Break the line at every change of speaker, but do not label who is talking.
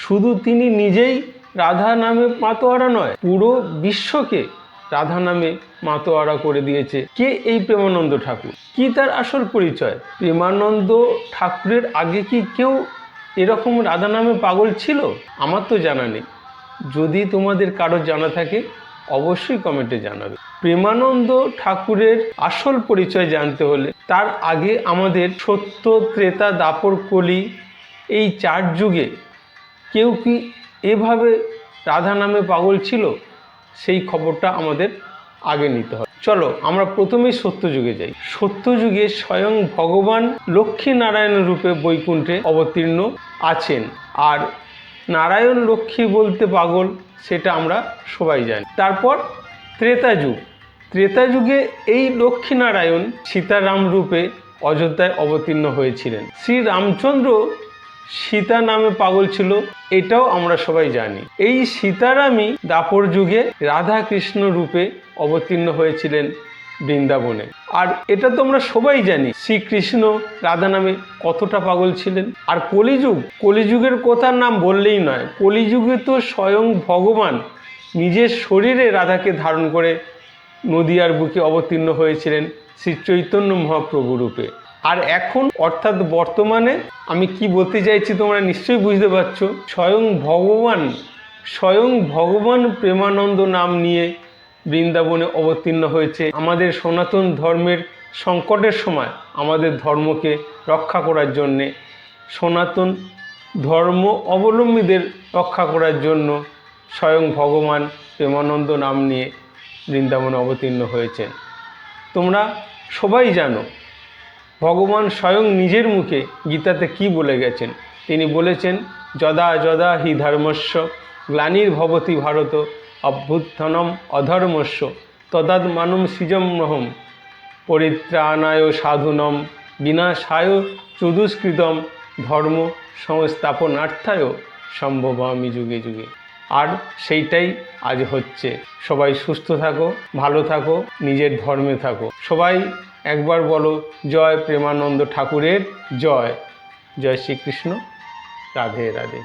শুধু তিনি নিজেই রাধা নামে মাতোয়ারা নয়, পুরো বিশ্বকে রাধা নামে মাতোয়ারা করে দিয়েছে। কে এই প্রেমানন্দ ঠাকুর? কি তার আসল পরিচয়? প্রেমানন্দ ঠাকুরের আগে কি কেউ এরকম রাধা নামে পাগল ছিল? আমার তো জানা নেই। যদি তোমাদের কারো জানা থাকে অবশ্যই কমেন্টে জানাবে। প্রেমানন্দ ঠাকুরের আসল পরিচয় জানতে হলে তার আগে আমাদের সত্য, ত্রেতা, দাপর, কলি এই 4 যুগে কেউ কি এভাবে রাধা নামে পাগল ছিল? সেই খবরটা আমাদের আগে নিতে হবে। চলো আমরা প্রথমেই সত্যযুগে যাই। সত্যযুগে স্বয়ং ভগবান লক্ষ্মী-নারায়ণ রূপে বৈকুণ্ঠে অবতীর্ণ আছেন। আর নারায়ণ লক্ষ্মী বলতে পাগল সেটা আমরা সবাই জানি। তারপর ত্রেতা যুগ। ত্রেতা যুগে এই লক্ষ্মী-নারায়ণ সীতারাম রূপে অযোধ্যায় অবতীর্ণ হয়েছিলেন। শ্রী রামচন্দ্র সীতা নামে পাগল ছিল, এটাও আমরা সবাই জানি। এই সীতারামই দাপর যুগে রাধা কৃষ্ণ রূপে অবতীর্ণ হয়েছিলেন বৃন্দাবনে। আর এটা তো আমরা সবাই জানি শ্রীকৃষ্ণ রাধা নামে কতটা পাগল ছিলেন। আর কলিযুগ, কলিযুগের কথার নাম বললেই নয়, কলিযুগে তো স্বয়ং ভগবান নিজের শরীরে রাধাকে ধারণ করে নদিয়ার বুকে অবতীর্ণ হয়েছিলেন শ্রী চৈতন্য মহাপ্রভু রূপে। আর এখন অর্থাৎ বর্তমানে আমি কি বলতে চাইছি তোমরা নিশ্চয়ই বুঝতে পারছো। স্বয়ং ভগবান প্রেমানন্দ নাম নিয়ে বৃন্দাবনে অবতীর্ণ হয়েছে আমাদের সনাতন ধর্মের সংকটের সময় আমাদের ধর্মকে রক্ষা করার জন্যে, সনাতন ধর্ম অবলম্বীদের রক্ষা করার জন্য স্বয়ং ভগবান প্রেমানন্দ নাম নিয়ে বৃন্দাবনে অবতীর্ণ হয়েছেন। তোমরা সবাই জানো ভগবান স্বয়ং নিজের মুখে গীতাতে কি বলে গেছেন। তিনি বলেছেন, যদা যদা হি ধর্মস্য গ্লানির্ভবতি ভারত অভ্যুত্থানম অধর্মস্য তদাৎমানম সৃজম্যহম পরিত্রাণায় সাধুনম বিনাশায় চতুষ্কৃতম ধর্ম সংস্থাপনার্থায় সম্ভবামি যুগে যুগে। আর সেইটাই আজ হচ্ছে। সবাই সুস্থ থাকো, ভালো থাকো, নিজের ধর্মে থাকো। সবাই একবার বলো, জয় প্রেমানন্দ ঠাকুরের জয়। জয় শ্রীকৃষ্ণ। রাধে রাধে।